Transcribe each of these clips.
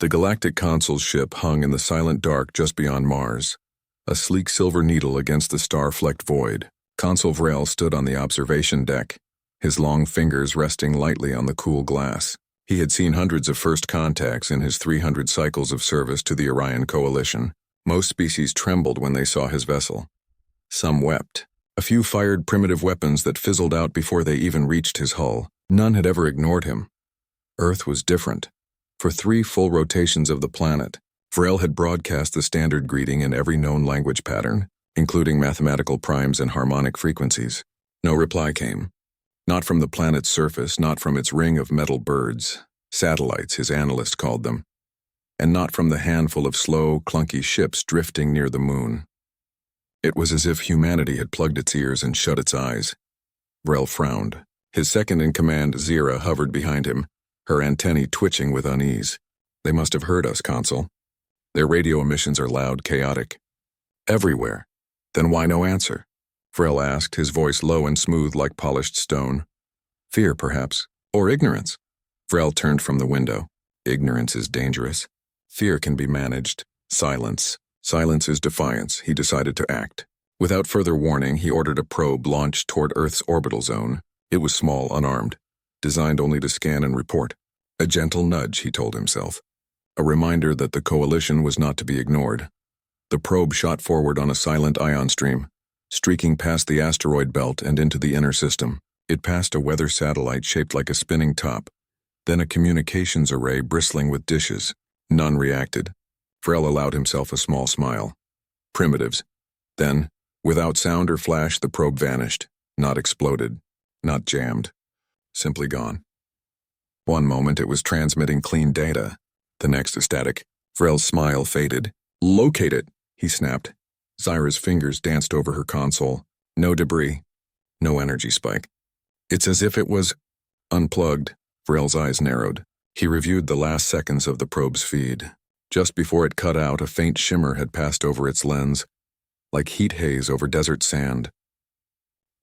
The Galactic Consul's ship hung in the silent dark just beyond Mars, a sleek silver needle against the star-flecked void. Consul Vrel stood on the observation deck, his long fingers resting lightly on the cool glass. He had seen hundreds of first contacts in his 300 cycles of service to the Orion Coalition. Most species trembled when they saw his vessel. Some wept. A few fired primitive weapons that fizzled out before they even reached his hull. None had ever ignored him. Earth was different. For 3 full rotations of the planet, Vrel had broadcast the standard greeting in every known language pattern, including mathematical primes and harmonic frequencies. No reply came. Not from the planet's surface, not from its ring of metal birds, satellites his analyst called them, and not from the handful of slow, clunky ships drifting near the moon. It was as if humanity had plugged its ears and shut its eyes. Vrel frowned. His second-in-command, Zira, hovered behind him, her antennae twitching with unease. They must have heard us, Consul. Their radio emissions are loud, chaotic. Everywhere. Then why no answer? Vrel asked, his voice low and smooth like polished stone. Fear, perhaps. Or ignorance. Vrel turned from the window. Ignorance is dangerous. Fear can be managed. Silence. Silence is defiance. He decided to act. Without further warning, he ordered a probe launched toward Earth's orbital zone. It was small, unarmed, designed only to scan and report. A gentle nudge, he told himself. A reminder that the coalition was not to be ignored. The probe shot forward on a silent ion stream, streaking past the asteroid belt and into the inner system. It passed a weather satellite shaped like a spinning top, then a communications array bristling with dishes. None reacted. Vrel allowed himself a small smile. Primitives. Then, without sound or flash, the probe vanished. Not exploded. Not jammed. Simply gone. One moment it was transmitting clean data. The next a static. Vrel's smile faded. Locate it, he snapped. Zira's fingers danced over her console. No debris. No energy spike. It's as if it was unplugged. Vrel's eyes narrowed. He reviewed the last seconds of the probe's feed. Just before it cut out, a faint shimmer had passed over its lens, like heat haze over desert sand.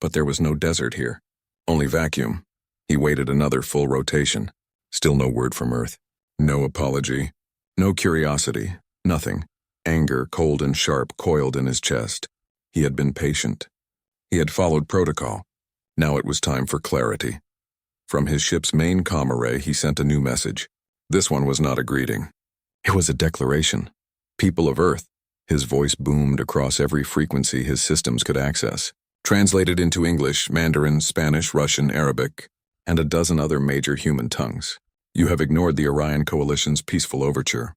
But there was no desert here. Only vacuum. He waited another full rotation. Still no word from Earth. No apology. No curiosity. Nothing. Anger, cold and sharp, coiled in his chest. He had been patient. He had followed protocol. Now it was time for clarity. From his ship's main comm array, he sent a new message. This one was not a greeting. It was a declaration. People of Earth. His voice boomed across every frequency his systems could access. Translated into English, Mandarin, Spanish, Russian, Arabic, and a dozen other major human tongues. You have ignored the Orion Coalition's peaceful overture.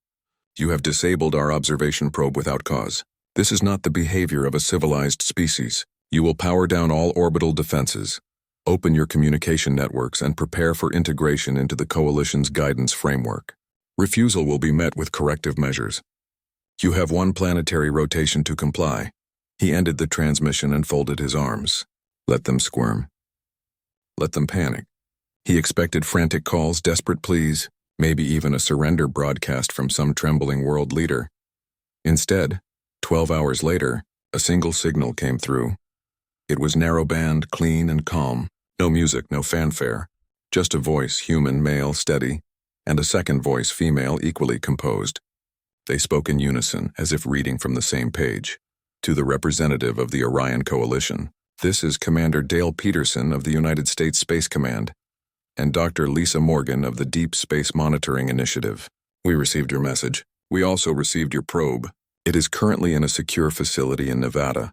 You have disabled our observation probe without cause. This is not the behavior of a civilized species. You will power down all orbital defenses, open your communication networks, and prepare for integration into the Coalition's guidance framework. Refusal will be met with corrective measures. You have 1 planetary rotation to comply. He ended the transmission and folded his arms. Let them squirm. Let them panic. He expected frantic calls, desperate pleas, maybe even a surrender broadcast from some trembling world leader. Instead, 12 hours later, a single signal came through. It was narrowband, clean and calm. No music, no fanfare. Just a voice, human, male, steady, and a second voice, female, equally composed. They spoke in unison, as if reading from the same page. To the representative of the Orion Coalition, this is Commander Dale Peterson of the United States Space Command, and Dr. Lisa Morgan of the Deep Space Monitoring Initiative. We received your message. We also received your probe. It is currently in a secure facility in Nevada,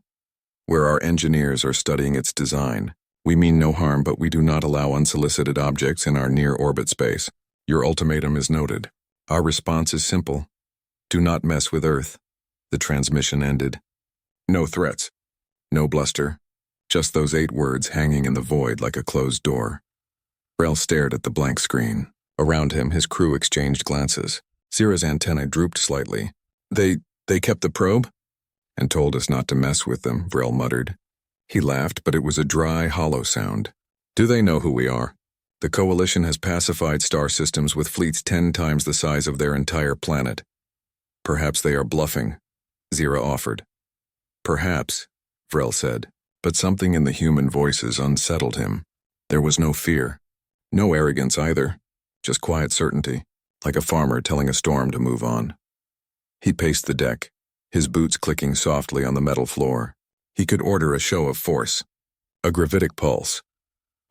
where our engineers are studying its design. We mean no harm, but we do not allow unsolicited objects in our near-orbit space. Your ultimatum is noted. Our response is simple. Do not mess with Earth. The transmission ended. No threats. No bluster. Just those 8 words hanging in the void like a closed door. Vrel stared at the blank screen. Around him, his crew exchanged glances. Zira's antennae drooped slightly. They kept the probe? And told us not to mess with them, Vrel muttered. He laughed, but it was a dry, hollow sound. Do they know who we are? The Coalition has pacified star systems with fleets 10 times the size of their entire planet. Perhaps they are bluffing, Zira offered. Perhaps, Vrel said, but something in the human voices unsettled him. There was no fear. No arrogance either, just quiet certainty. like a farmer telling a storm to move on. He paced the deck, his boots clicking softly on the metal floor. He could order a show of force. A gravitic pulse,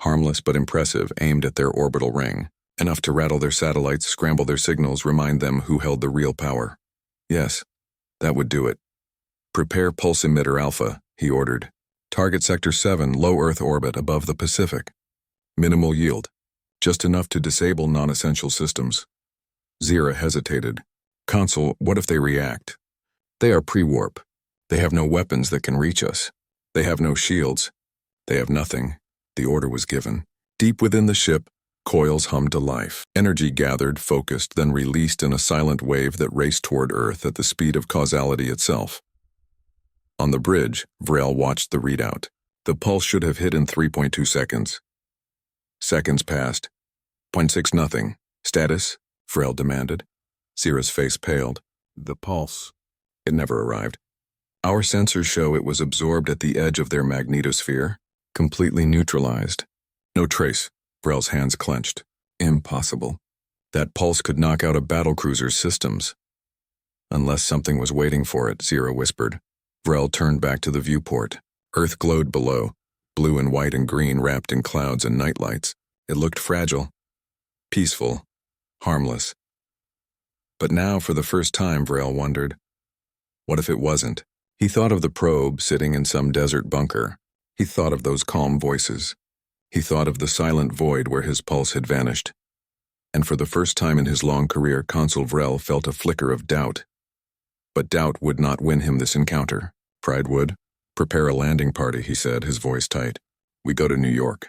harmless but impressive, aimed at their orbital ring, enough to rattle their satellites, scramble their signals, remind them who held the real power. Yes, that would do it. Prepare pulse emitter Alpha, he ordered. Target Sector 7, low Earth orbit above the Pacific. Minimal yield, just enough to disable non-essential systems. Zira hesitated. Consul, what if they react? They are pre-warp. They have no weapons that can reach us. They have no shields. They have nothing. The order was given. Deep within the ship, coils hummed to life. Energy gathered, focused, then released in a silent wave that raced toward Earth at the speed of causality itself. On the bridge, Vrel watched the readout. The pulse should have hit in 3.2 seconds. Seconds passed. 0.6 nothing. Status? Vrel demanded. Zira's face paled. The pulse. It never arrived. Our sensors show it was absorbed at the edge of their magnetosphere, completely neutralized. No trace. Vrel's hands clenched. Impossible. That pulse could knock out a battlecruiser's systems. Unless something was waiting for it, Zira whispered. Vrel turned back to the viewport. Earth glowed below, blue and white and green wrapped in clouds and nightlights. It looked fragile, peaceful, harmless. But now, for the first time, Vrel wondered, what if it wasn't? He thought of the probe sitting in some desert bunker. He thought of those calm voices. He thought of the silent void where his pulse had vanished. And for the first time in his long career, Consul Vrel felt a flicker of doubt. But doubt would not win him this encounter. Pride would. Prepare a landing party, he said, his voice tight. We go to New York.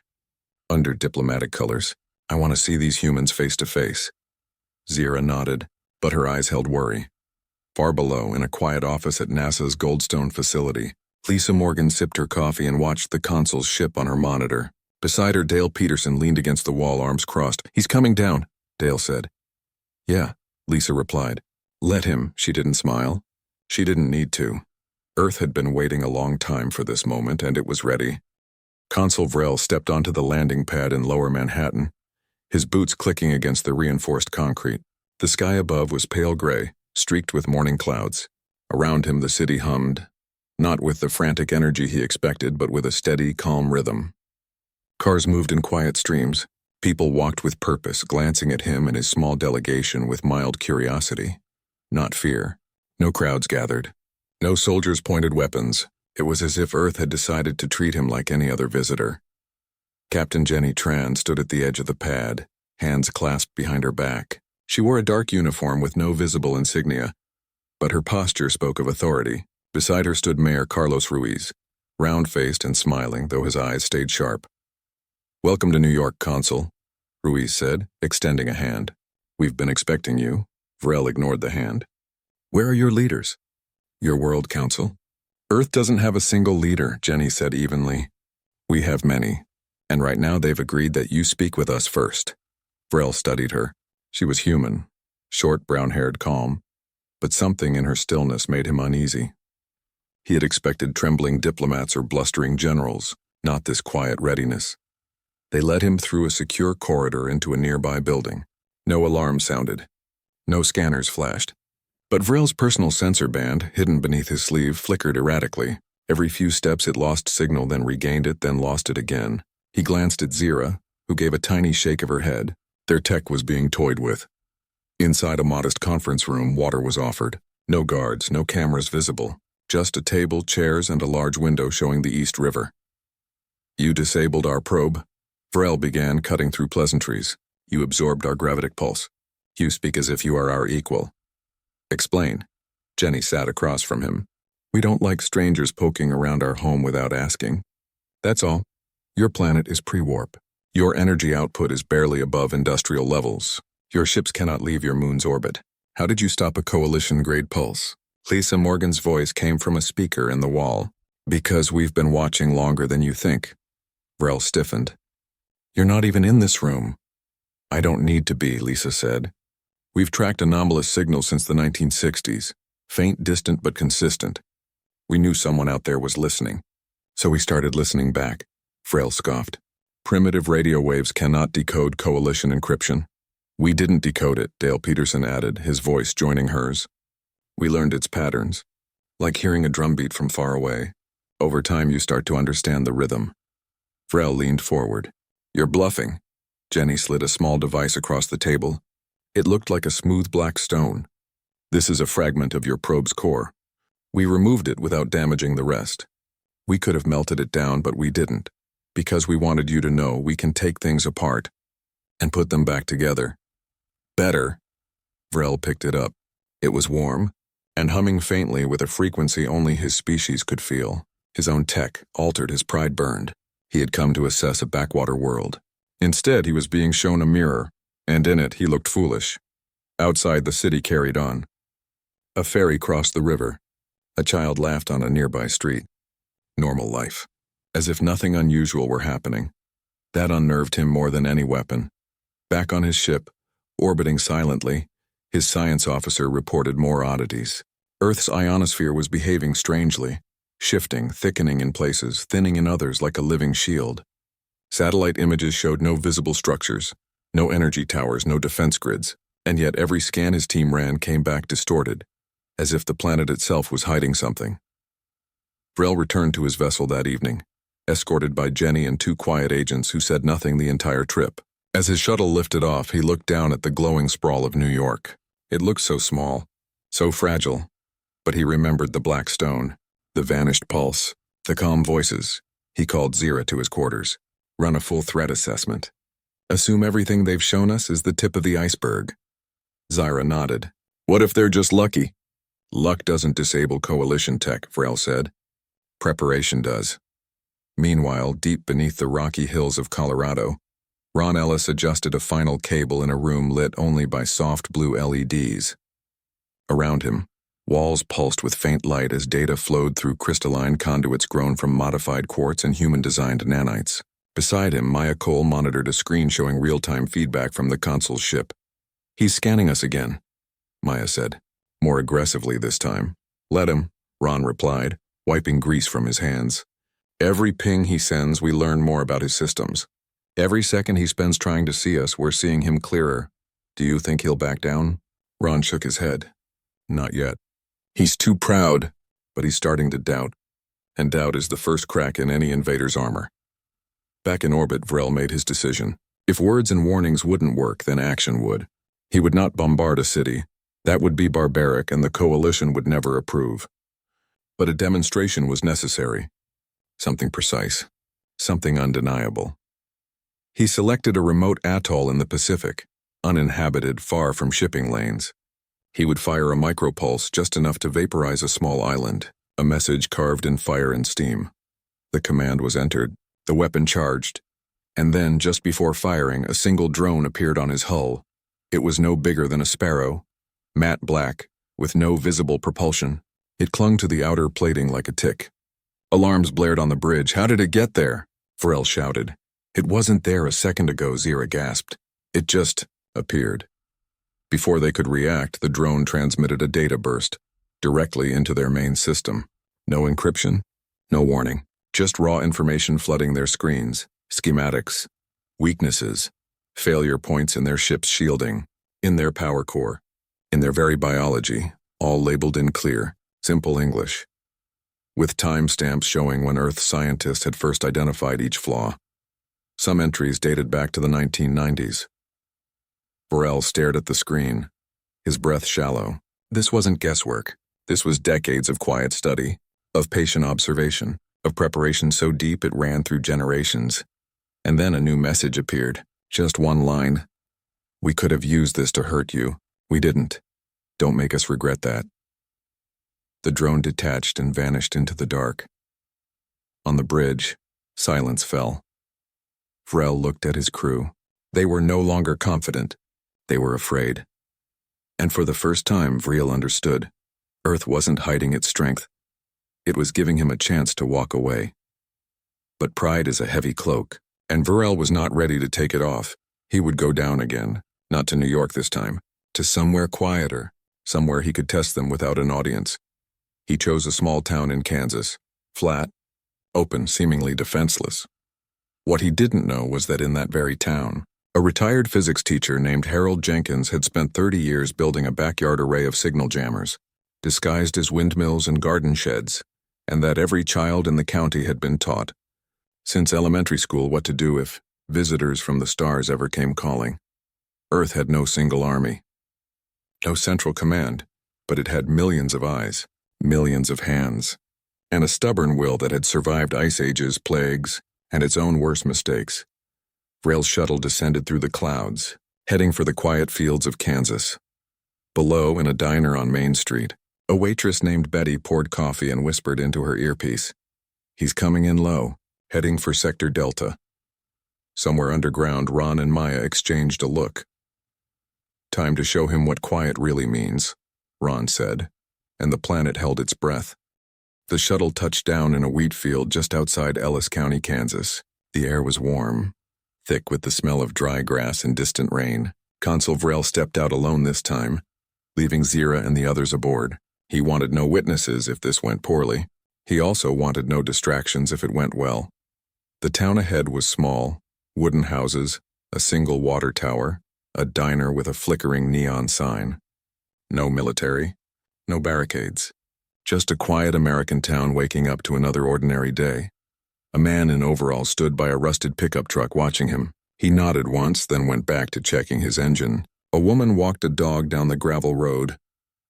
Under diplomatic colors. I want to see these humans face to face. Zira nodded, but her eyes held worry. Far below, in a quiet office at NASA's Goldstone facility, Lisa Morgan sipped her coffee and watched the consul's ship on her monitor. Beside her, Dale Peterson leaned against the wall, arms crossed. He's coming down, Dale said. Yeah, Lisa replied. Let him, she didn't smile. She didn't need to. Earth had been waiting a long time for this moment, and it was ready. Consul Vrel stepped onto the landing pad in lower Manhattan, his boots clicking against the reinforced concrete. The sky above was pale gray, streaked with morning clouds. Around him the city hummed, not with the frantic energy he expected, but with a steady, calm rhythm. Cars moved in quiet streams. People walked with purpose, glancing at him and his small delegation with mild curiosity, not fear. No crowds gathered. No soldiers pointed weapons. It was as if Earth had decided to treat him like any other visitor. Captain Jenny Tran stood at the edge of the pad, hands clasped behind her back. She wore a dark uniform with no visible insignia, but her posture spoke of authority. Beside her stood Mayor Carlos Ruiz, round-faced and smiling, though his eyes stayed sharp. Welcome to New York, Consul, Ruiz said, extending a hand. We've been expecting you. Vrel ignored the hand. Where are your leaders? Your World Council? Earth doesn't have a single leader, Jenny said evenly. We have many, and right now they've agreed that you speak with us first. Vrel studied her. She was human, short, brown-haired, calm, but something in her stillness made him uneasy. He had expected trembling diplomats or blustering generals, not this quiet readiness. They led him through a secure corridor into a nearby building. No alarm sounded. No scanners flashed. But Vrel's personal sensor band, hidden beneath his sleeve, flickered erratically. Every few steps it lost signal, then regained it, then lost it again. He glanced at Zira, who gave a tiny shake of her head. Their tech was being toyed with. Inside a modest conference room, water was offered. No guards, no cameras visible. Just a table, chairs, and a large window showing the East River. You disabled our probe. Vrel began, cutting through pleasantries. You absorbed our gravitic pulse. You speak as if you are our equal. Explain. Jenny sat across from him. We don't like strangers poking around our home without asking. That's all. Your planet is pre-warp. Your energy output is barely above industrial levels. Your ships cannot leave your moon's orbit. How did you stop a coalition-grade pulse? Lisa Morgan's voice came from a speaker in the wall. Because we've been watching longer than you think. Vrel stiffened. You're not even in this room. I don't need to be, Lisa said. We've tracked anomalous signals since the 1960s. Faint, distant, but consistent. We knew someone out there was listening. So we started listening back. Vrel scoffed. Primitive radio waves cannot decode coalition encryption. We didn't decode it, Dale Peterson added, his voice joining hers. We learned its patterns, like hearing a drumbeat from far away. Over time you start to understand the rhythm. Vrel leaned forward. You're bluffing. Jenny slid a small device across the table. It looked like a smooth black stone. This is a fragment of your probe's core. We removed it without damaging the rest. We could have melted it down, but we didn't, because we wanted you to know we can take things apart and put them back together. Better. Vrel picked it up. It was warm and humming faintly with a frequency only his species could feel. His own tech, altered, his pride burned. He had come to assess a backwater world. Instead, he was being shown a mirror, and in it he looked foolish. Outside, the city carried on. A ferry crossed the river. A child laughed on a nearby street. Normal life. As if nothing unusual were happening. That unnerved him more than any weapon. Back on his ship, orbiting silently, his science officer reported more oddities. Earth's ionosphere was behaving strangely, shifting, thickening in places, thinning in others like a living shield. Satellite images showed no visible structures, no energy towers, no defense grids, and yet every scan his team ran came back distorted, as if the planet itself was hiding something. Vrel returned to his vessel that evening, escorted by Jenny and 2 quiet agents who said nothing the entire trip. As his shuttle lifted off, he looked down at the glowing sprawl of New York. It looked so small, so fragile, but he remembered the black stone, the vanished pulse, the calm voices. He called Zira to his quarters. Run a full threat assessment. Assume everything they've shown us is the tip of the iceberg. Zira nodded. What if they're just lucky? Luck doesn't disable coalition tech, Vrel said. Preparation does. Meanwhile, deep beneath the rocky hills of Colorado, Ron Ellis adjusted a final cable in a room lit only by soft blue LEDs. Around him, walls pulsed with faint light as data flowed through crystalline conduits grown from modified quartz and human-designed nanites. Beside him, Maya Cole monitored a screen showing real-time feedback from the consul's ship. He's scanning us again, Maya said, more aggressively this time. Let him, Ron replied, wiping grease from his hands. Every ping he sends, we learn more about his systems. Every second he spends trying to see us, we're seeing him clearer. Do you think he'll back down? Ron shook his head. Not yet. He's too proud, but he's starting to doubt. And doubt is the first crack in any invader's armor. Back in orbit, Vrel made his decision. If words and warnings wouldn't work, then action would. He would not bombard a city. That would be barbaric, and the coalition would never approve. But a demonstration was necessary. Something precise. Something undeniable. He selected a remote atoll in the Pacific, uninhabited, far from shipping lanes. He would fire a micropulse just enough to vaporize a small island, a message carved in fire and steam. The command was entered, the weapon charged, and then, just before firing, a single drone appeared on his hull. It was no bigger than a sparrow, matte black, with no visible propulsion. It clung to the outer plating like a tick. Alarms blared on the bridge. How did it get there? Vrel shouted. It wasn't there a second ago, Zira gasped. It just appeared. Before they could react, the drone transmitted a data burst directly into their main system. No encryption, no warning, just raw information flooding their screens, schematics, weaknesses, failure points in their ship's shielding, in their power core, in their very biology, all labeled in clear, simple English, with timestamps showing when Earth scientists had first identified each flaw. Some entries dated back to the 1990s. Vrel stared at the screen, his breath shallow. This wasn't guesswork. This was decades of quiet study, of patient observation, of preparation so deep it ran through generations. And then a new message appeared, just one line. We could have used this to hurt you. We didn't. Don't make us regret that. The drone detached and vanished into the dark. On the bridge, silence fell. Vrel looked at his crew. They were no longer confident. They were afraid. And for the first time, Vrel understood. Earth wasn't hiding its strength. It was giving him a chance to walk away. But pride is a heavy cloak, and Vrel was not ready to take it off. He would go down again, not to New York this time, to somewhere quieter, somewhere he could test them without an audience. He chose a small town in Kansas, flat, open, seemingly defenseless. What he didn't know was that in that very town, A retired physics teacher named Harold Jenkins had spent 30 years building a backyard array of signal jammers, disguised as windmills and garden sheds, and that every child in the county had been taught, since elementary school, what to do if visitors from the stars ever came calling. Earth had no single army, no central command, but it had millions of eyes, millions of hands, and a stubborn will that had survived ice ages, plagues, and its own worst mistakes. Rail's shuttle descended through the clouds, heading for the quiet fields of Kansas. Below, in a diner on Main Street, a waitress named Betty poured coffee and whispered into her earpiece, "He's coming in low, heading for Sector Delta." Somewhere underground, Ron and Maya exchanged a look. "Time to show him what quiet really means," Ron said, and the planet held its breath. The shuttle touched down in a wheat field just outside Ellis County, Kansas. The air was warm, thick with the smell of dry grass and distant rain. Consul Vrel stepped out alone this time, leaving Zira and the others aboard. He wanted no witnesses if this went poorly. He also wanted no distractions if it went well. The town ahead was small, wooden houses, a single water tower, a diner with a flickering neon sign. No military, no barricades. Just a quiet American town waking up to another ordinary day. A man in overalls stood by a rusted pickup truck watching him. He nodded once, then went back to checking his engine. A woman walked a dog down the gravel road,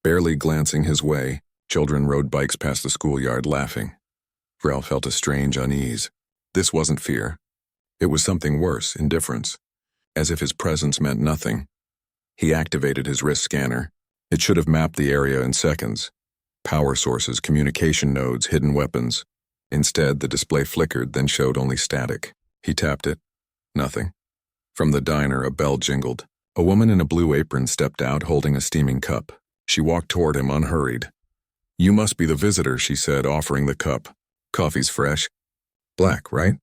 barely glancing his way. Children rode bikes past the schoolyard laughing. Vrel felt a strange unease. This wasn't fear. It was something worse, indifference. As if his presence meant nothing. He activated his wrist scanner. It should have mapped the area in seconds. Power sources, communication nodes, hidden weapons. Instead, the display flickered, then showed only static. He tapped it. Nothing. From the diner, a bell jingled. A woman in a blue apron stepped out, holding a steaming cup. She walked toward him, unhurried. "You must be the visitor," she said, offering the cup. "Coffee's fresh." "Black, right?"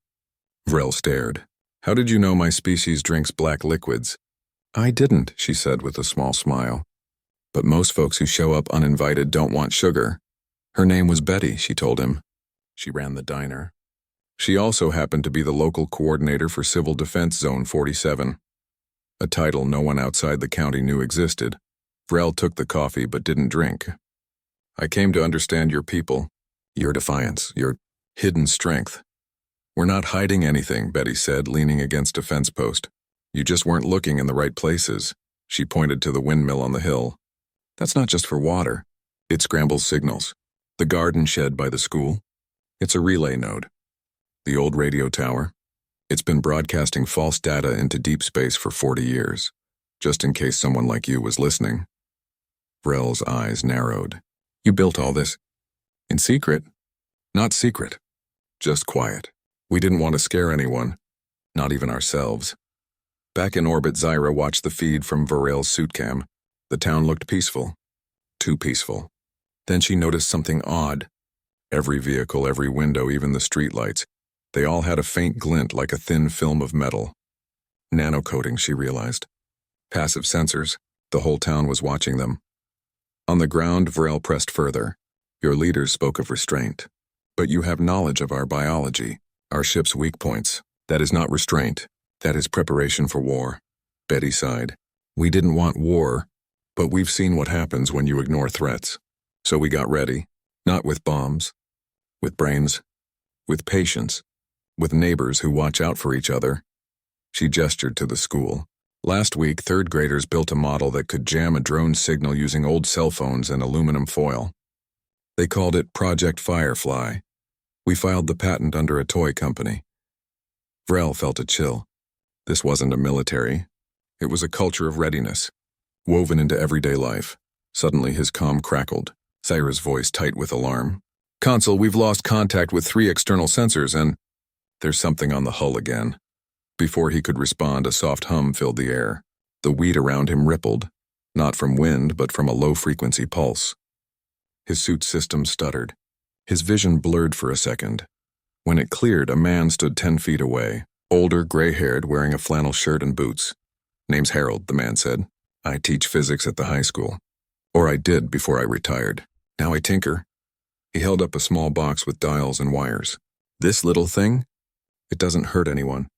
Vrel stared. "How did you know my species drinks black liquids?" "I didn't," she said with a small smile. "But most folks who show up uninvited don't want sugar." Her name was Betty, she told him. She ran the diner. She also happened to be the local coordinator for Civil Defense Zone 47, a title no one outside the county knew existed. Vrel took the coffee but didn't drink. "I came to understand your people, your defiance, your hidden strength." "We're not hiding anything," Betty said, leaning against a fence post. "You just weren't looking in the right places." She pointed to the windmill on the hill. "That's not just for water. It scrambles signals. The garden shed by the school. It's a relay node. The old radio tower. It's been broadcasting false data into deep space for 40 years, just in case someone like you was listening." Vrel's eyes narrowed. "You built all this in secret?" "Not secret. Just quiet. We didn't want to scare anyone, not even ourselves." Back in orbit, Zyra watched the feed from Vrel's suit cam. The town looked peaceful. Too peaceful. Then she noticed something odd. Every vehicle, every window, even the streetlights, they all had a faint glint like a thin film of metal. Nanocoating, she realized. Passive sensors. The whole town was watching them. On the ground, Vrel pressed further. "Your leaders spoke of restraint. But you have knowledge of our biology, our ship's weak points. That is not restraint. That is preparation for war." Betty sighed. "We didn't want war, but we've seen what happens when you ignore threats. So we got ready. Not with bombs. With brains. With patience. With neighbors who watch out for each other." She gestured to the school. "Last week, third graders built a model that could jam a drone signal using old cell phones and aluminum foil. They called it Project Firefly. We filed the patent under a toy company." Vrel felt a chill. This wasn't a military. It was a culture of readiness, woven into everyday life. Suddenly his comm crackled, Zyra's voice tight with alarm. "Consul, we've lost contact with 3 external sensors and—" "There's something on the hull again." Before he could respond, a soft hum filled the air. The wheat around him rippled, not from wind but from a low-frequency pulse. His suit system stuttered. His vision blurred for a second. When it cleared, a man stood 10 feet away, older, gray-haired, wearing a flannel shirt and boots. "Name's Harold," the man said. "I teach physics at the high school. Or I did before I retired. Now I tinker." He held up a small box with dials and wires. "This little thing? It doesn't hurt anyone.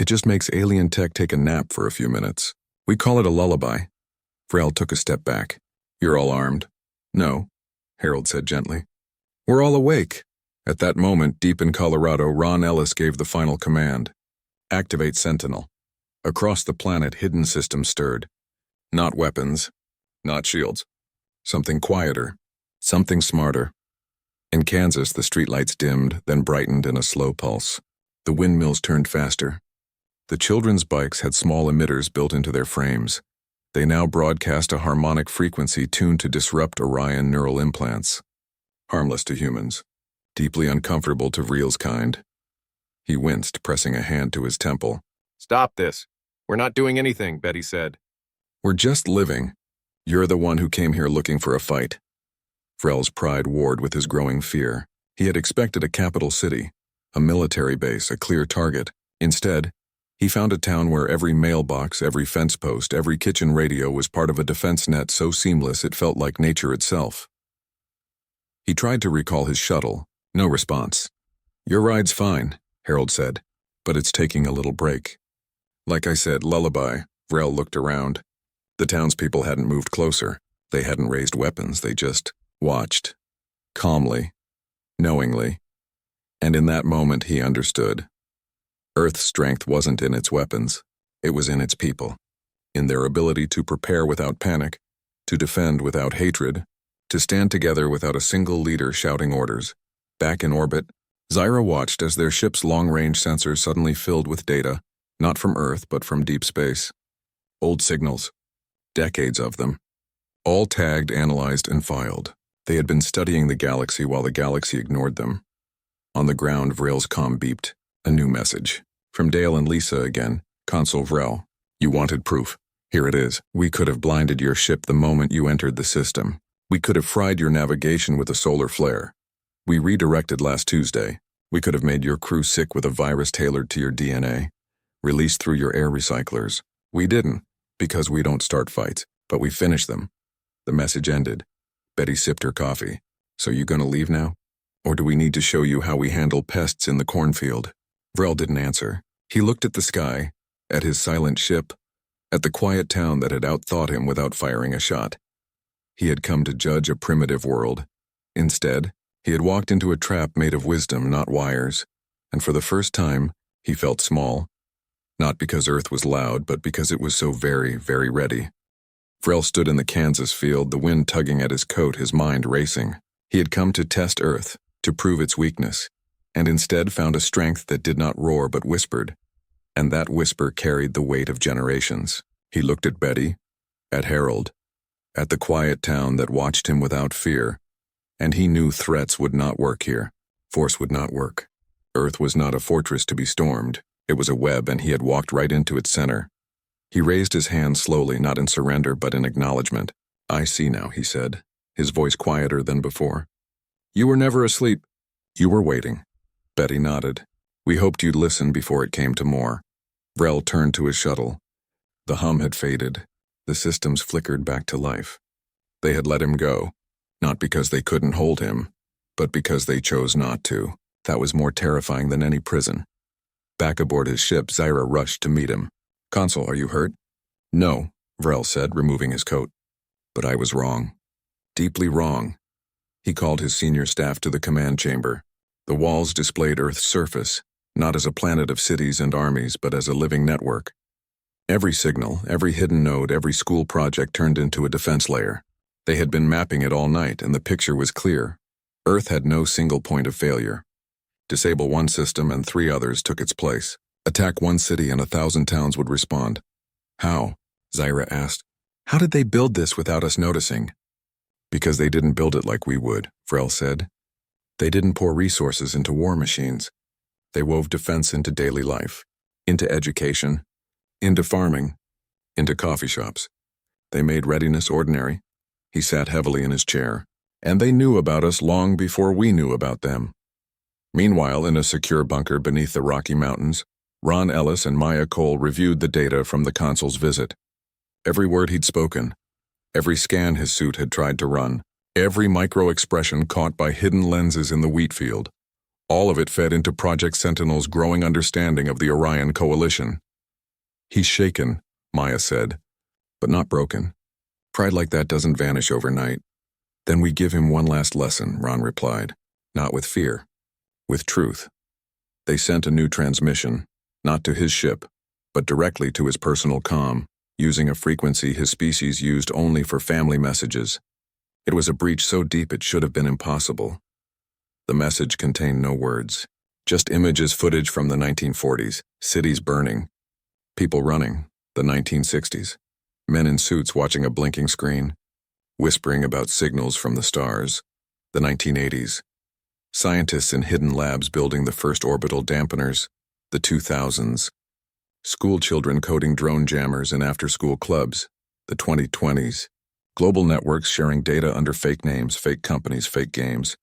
It just makes alien tech take a nap for a few minutes. We call it a lullaby. Vrel took a step back. You're all armed? No, Harold said gently. We're all awake. At that moment, deep in Colorado, Ron Ellis gave the final command. Activate Sentinel. Across the planet, hidden systems stirred. Not weapons, not shields. Something quieter, something smarter. In Kansas, the streetlights dimmed, then brightened in a slow pulse. The windmills turned faster. The children's bikes had small emitters built into their frames. They now broadcast a harmonic frequency tuned to disrupt Orion neural implants. Harmless to humans, deeply uncomfortable to Vreel's kind. He winced, pressing a hand to his temple. Stop this. We're not doing anything, Betty said. We're just living. You're the one who came here looking for a fight. Vrel's pride warred with his growing fear. He had expected a capital city, a military base, a clear target. Instead, he found a town where every mailbox, every fence post, every kitchen radio was part of a defense net so seamless it felt like nature itself. He tried to recall his shuttle. No response. Your ride's fine, Harold said, but it's taking a little break. Like I said, lullaby. Vrel looked around. The townspeople hadn't moved closer. They hadn't raised weapons. They just watched. Calmly. Knowingly. And in that moment he understood. Earth's strength wasn't in its weapons. It was in its people. In their ability to prepare without panic, to defend without hatred, to stand together without a single leader shouting orders. Back in orbit, Zyra watched as their ship's long-range sensors suddenly filled with data, not from Earth but from deep space. Old signals. Decades of them. All tagged, analyzed, and filed. They had been studying the galaxy while the galaxy ignored them. On the ground, Vrel's comm beeped. A new message. From Dale and Lisa again. Consul Vrel. You wanted proof. Here it is. We could have blinded your ship the moment you entered the system. We could have fried your navigation with a solar flare. We redirected last Tuesday. We could have made your crew sick with a virus tailored to your DNA. Released through your air recyclers. We didn't, because we don't start fights, but we finish them. The message ended. Betty sipped her coffee. So you gonna leave now? Or do we need to show you how we handle pests in the cornfield? Vrel didn't answer. He looked at the sky, at his silent ship, at the quiet town that had outthought him without firing a shot. He had come to judge a primitive world. Instead, he had walked into a trap made of wisdom, not wires, and for the first time, he felt small. Not because Earth was loud, but because it was so very, very ready. Vrel stood in the Kansas field, the wind tugging at his coat, his mind racing. He had come to test Earth, to prove its weakness, and instead found a strength that did not roar but whispered, and that whisper carried the weight of generations. He looked at Betty, at Harold, at the quiet town that watched him without fear, and he knew threats would not work here. Force would not work. Earth was not a fortress to be stormed. It was a web, and he had walked right into its center. He raised his hand slowly, not in surrender but in acknowledgement. I see now, he said, his voice quieter than before. You were never asleep. You were waiting. Betty nodded. We hoped you'd listen before it came to more. Vrel turned to his shuttle. The hum had faded. The systems flickered back to life. They had let him go, not because they couldn't hold him, but because they chose not to. That was more terrifying than any prison. Back aboard his ship, Zyra rushed to meet him. Consul, are you hurt? No, Vrel said, removing his coat. But I was wrong. Deeply wrong. He called his senior staff to the command chamber. The walls displayed Earth's surface, not as a planet of cities and armies, but as a living network. Every signal, every hidden node, every school project turned into a defense layer. They had been mapping it all night, and the picture was clear. Earth had no single point of failure. Disable one system and 3 others took its place. Attack one city and 1,000 towns would respond. How? Zyra asked. How did they build this without us noticing? Because they didn't build it like we would, Vrel said. They didn't pour resources into war machines. They wove defense into daily life, into education, into farming, into coffee shops. They made readiness ordinary. He sat heavily in his chair. And they knew about us long before we knew about them. Meanwhile, in a secure bunker beneath the Rocky Mountains, Ron Ellis and Maya Cole reviewed the data from the consul's visit. Every word he'd spoken, every scan his suit had tried to run, every micro-expression caught by hidden lenses in the wheat field, All of it fed into Project Sentinel's growing understanding of the Orion Coalition. He's shaken, Maya said, but not broken. Pride like that doesn't vanish overnight. Then we give him one last lesson, Ron replied. Not with fear, with truth. They sent a new transmission, not to his ship, but directly to his personal comm, using a frequency his species used only for family messages. It was a breach so deep it should have been impossible. The message contained no words, just images, footage from the 1940s, cities burning, people running, the 1960s, men in suits watching a blinking screen, whispering about signals from the stars, the 1980s, scientists in hidden labs building the first orbital dampeners, the 2000s, school children coding drone jammers in after-school clubs, the 2020s, global networks sharing data under fake names, fake companies, fake games,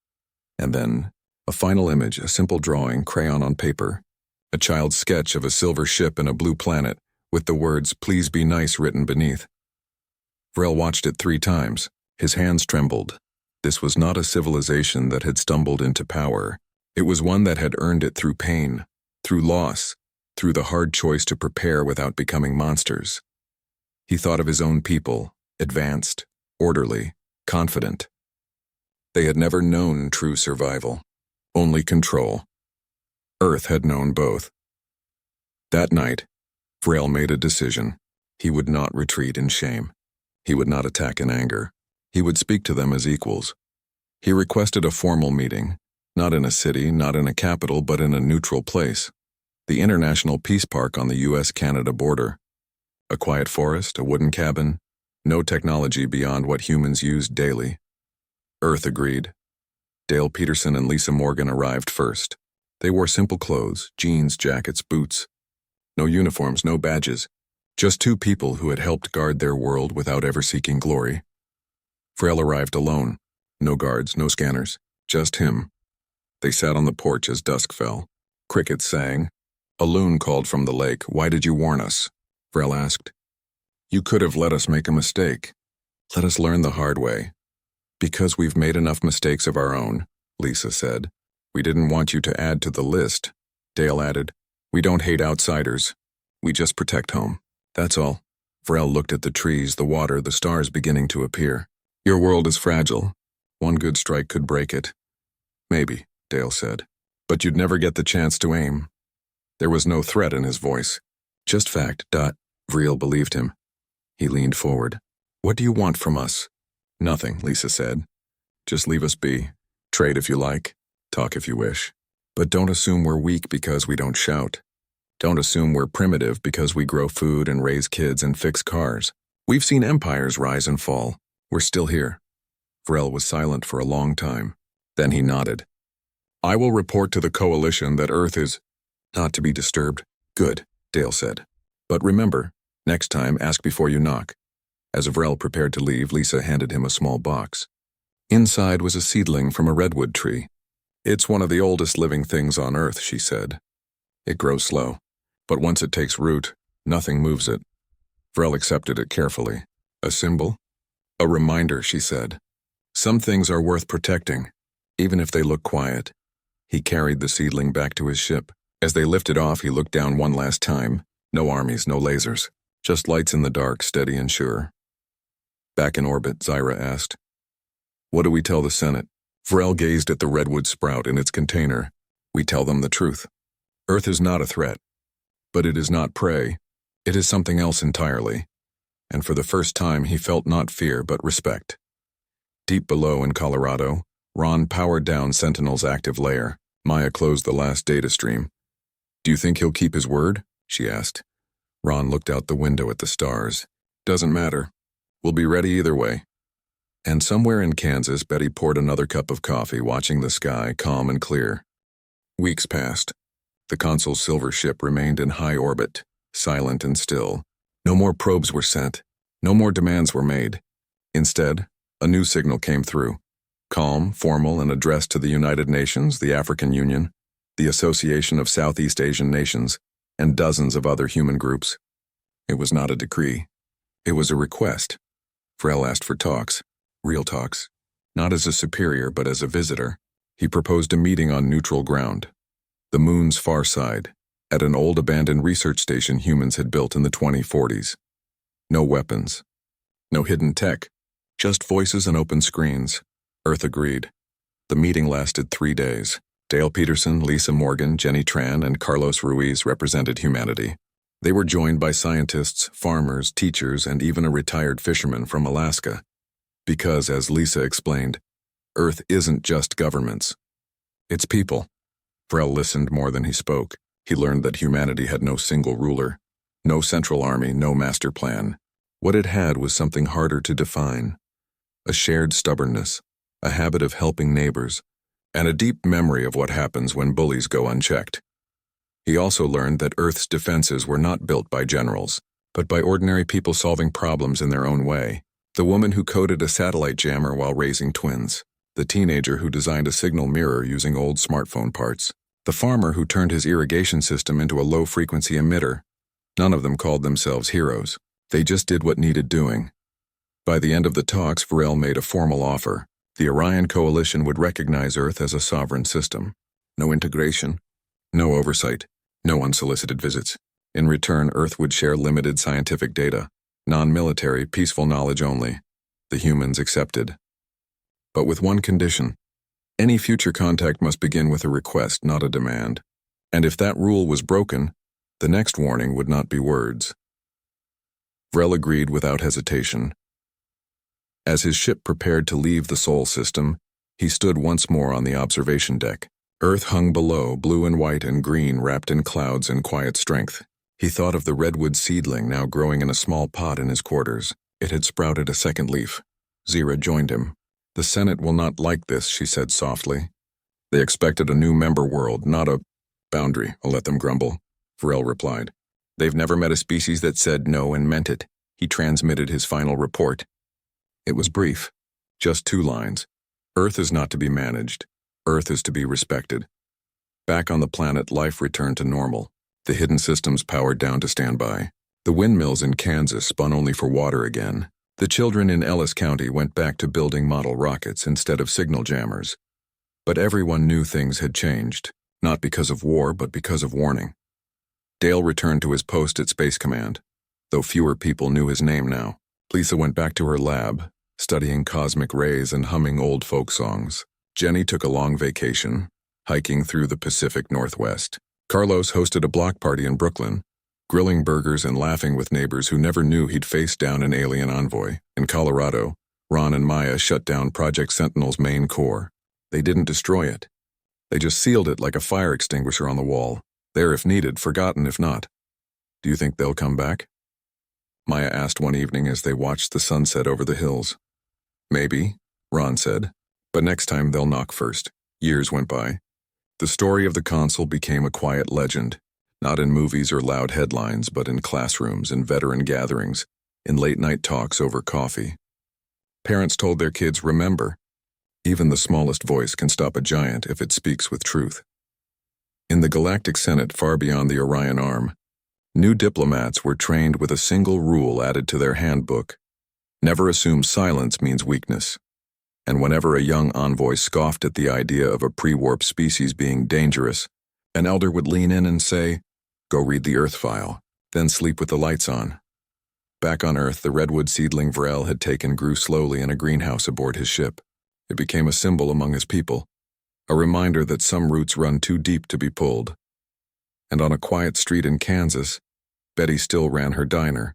and then a final image, a simple drawing, crayon on paper, a child's sketch of a silver ship and a blue planet with the words, "Please be nice," written beneath. Vrel watched it 3 times. His hands trembled. This was not a civilization that had stumbled into power. It was one that had earned it through pain, through loss, through the hard choice to prepare without becoming monsters. He thought of his own people, advanced, orderly, confident. They had never known true survival, only control. Earth had known both. That night, Vrel made a decision. He would not retreat in shame. He would not attack in anger. He would speak to them as equals. He requested a formal meeting, not in a city, not in a capital, but in a neutral place. The International Peace Park on the US-Canada border. A quiet forest, a wooden cabin, no technology beyond what humans used daily. Earth agreed. Dale Peterson and Lisa Morgan arrived first. They wore simple clothes, jeans, jackets, boots. No uniforms, no badges. Just 2 people who had helped guard their world without ever seeking glory. Vrel arrived alone. No guards, no scanners. Just him. They sat on the porch as dusk fell. Crickets sang. A loon called from the lake. "Why did you warn us?" Vrel asked. "You could have let us make a mistake. Let us learn the hard way." "Because we've made enough mistakes of our own," Lisa said. "We didn't want you to add to the list." Dale added, "We don't hate outsiders. We just protect home. That's all." Vrel looked at the trees, the water, the stars beginning to appear. "Your world is fragile. One good strike could break it." "Maybe," Dale said. "But you'd never get the chance to aim." There was no threat in his voice. Just fact. Vrel believed him. He leaned forward. "What do you want from us?" "Nothing," Lisa said. "Just leave us be. Trade if you like. Talk if you wish. But don't assume we're weak because we don't shout. Don't assume we're primitive because we grow food and raise kids and fix cars. We've seen empires rise and fall. We're still here." Vrel was silent for a long time. Then he nodded. "I will report to the Coalition that Earth is not to be disturbed." "Good," Dale said. "But remember, next time ask before you knock." As Vrel prepared to leave, Lisa handed him a small box. Inside was a seedling from a redwood tree. "It's one of the oldest living things on Earth," she said. "It grows slow, but once it takes root, nothing moves it." Vrel accepted it carefully. "A symbol?" "A reminder," she said. "Some things are worth protecting, even if they look quiet." He carried the seedling back to his ship. As they lifted off, he looked down one last time. No armies, no lasers. Just lights in the dark, steady and sure. Back in orbit, Zyra asked, "What do we tell the Senate?" Vrel gazed at the redwood sprout in its container. "We tell them the truth. Earth is not a threat. But it is not prey. It is something else entirely." And for the first time, he felt not fear, but respect. Deep below in Colorado, Ron powered down Sentinel's active layer. Maya closed the last data stream. "Do you think he'll keep his word?" she asked. Ron looked out the window at the stars. "Doesn't matter. We'll be ready either way." And somewhere in Kansas, Betty poured another cup of coffee, watching the sky, calm and clear. Weeks passed. The Consul's silver ship remained in high orbit, silent and still. No more probes were sent. No more demands were made. Instead, a new signal came through. Calm, formal, and addressed to the United Nations, the African Union, the Association of Southeast Asian Nations, and dozens of other human groups. It was not a decree. It was a request. Vrel asked for talks, real talks, not as a superior but as a visitor. He proposed a meeting on neutral ground, the moon's far side, at an old abandoned research station humans had built in the 2040s. No weapons, no hidden tech, just voices and open screens. Earth agreed. The meeting lasted 3 days. Dale Peterson, Lisa Morgan, Jenny Tran, and Carlos Ruiz represented humanity. They were joined by scientists, farmers, teachers, and even a retired fisherman from Alaska. Because, as Lisa explained, Earth isn't just governments. It's people. Vrel listened more than he spoke. He learned that humanity had no single ruler, no central army, no master plan. What it had was something harder to define. A shared stubbornness, a habit of helping neighbors, and a deep memory of what happens when bullies go unchecked. He also learned that Earth's defenses were not built by generals, but by ordinary people solving problems in their own way. The woman who coded a satellite jammer while raising twins, the teenager who designed a signal mirror using old smartphone parts, the farmer who turned his irrigation system into a low-frequency emitter. None of them called themselves heroes. They just did what needed doing. By the end of the talks, Vrel made a formal offer. The Orion Coalition would recognize Earth as a sovereign system. No integration, no oversight, no unsolicited visits. In return, Earth would share limited scientific data, non-military, peaceful knowledge only. The humans accepted. But with one condition. Any future contact must begin with a request, not a demand. And if that rule was broken, the next warning would not be words. Vrel agreed without hesitation. As his ship prepared to leave the Sol system, he stood once more on the observation deck. Earth hung below, blue and white and green wrapped in clouds and quiet strength. He thought of the redwood seedling now growing in a small pot in his quarters. It had sprouted a second leaf. Zira joined him. "The Senate will not like this," she said softly. "They expected a new member world, not a boundary. I'll let them grumble," Vrel replied. "They've never met a species that said no and meant it." He transmitted his final report. It was brief, just 2 lines. Earth is not to be managed. Earth is to be respected. Back on the planet, life returned to normal. The hidden systems powered down to standby. The windmills in Kansas spun only for water again. The children in Ellis County went back to building model rockets instead of signal jammers. But everyone knew things had changed, not because of war, but because of warning. Dale returned to his post at Space Command, though fewer people knew his name now. Lisa went back to her lab, studying cosmic rays and humming old folk songs. Jenny took a long vacation, hiking through the Pacific Northwest. Carlos hosted a block party in Brooklyn, grilling burgers and laughing with neighbors who never knew he'd faced down an alien envoy. In Colorado, Ron and Maya shut down Project Sentinel's main core. They didn't destroy it. They just sealed it like a fire extinguisher on the wall. There if needed, forgotten if not. "Do you think they'll come back?" Maya asked one evening as they watched the sunset over the hills. "Maybe," Ron said, "but next time they'll knock first." Years went by. The story of the Consul became a quiet legend, not in movies or loud headlines, but in classrooms, in veteran gatherings, in late-night talks over coffee. Parents told their kids, "Remember, even the smallest voice can stop a giant if it speaks with truth." In the Galactic Senate, far beyond the Orion Arm, new diplomats were trained with a single rule added to their handbook: never assume silence means weakness. And whenever a young envoy scoffed at the idea of a pre-warp species being dangerous, an elder would lean in and say, "Go read the Earth file, then sleep with the lights on." Back on Earth, the redwood seedling Vrel had taken grew slowly in a greenhouse aboard his ship. It became a symbol among his people, a reminder that some roots run too deep to be pulled. And on a quiet street in Kansas, Betty still ran her diner.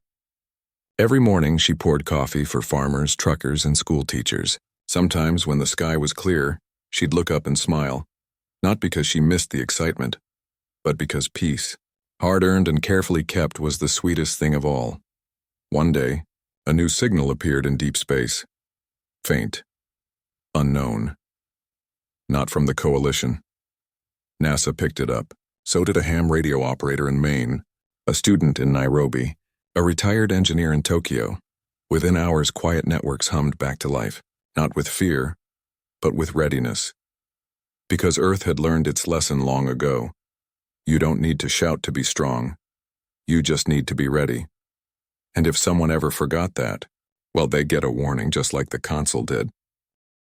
Every morning she poured coffee for farmers, truckers, and school teachers. Sometimes, when the sky was clear, she'd look up and smile, not because she missed the excitement, but because peace, hard-earned and carefully kept, was the sweetest thing of all. One day, a new signal appeared in deep space. Faint. Unknown. Not from the Coalition. NASA picked it up. So did a ham radio operator in Maine, a student in Nairobi, a retired engineer in Tokyo. Within hours, quiet networks hummed back to life, not with fear, but with readiness. Because Earth had learned its lesson long ago. You don't need to shout to be strong. You just need to be ready. And if someone ever forgot that, well, they get a warning just like the Consul did.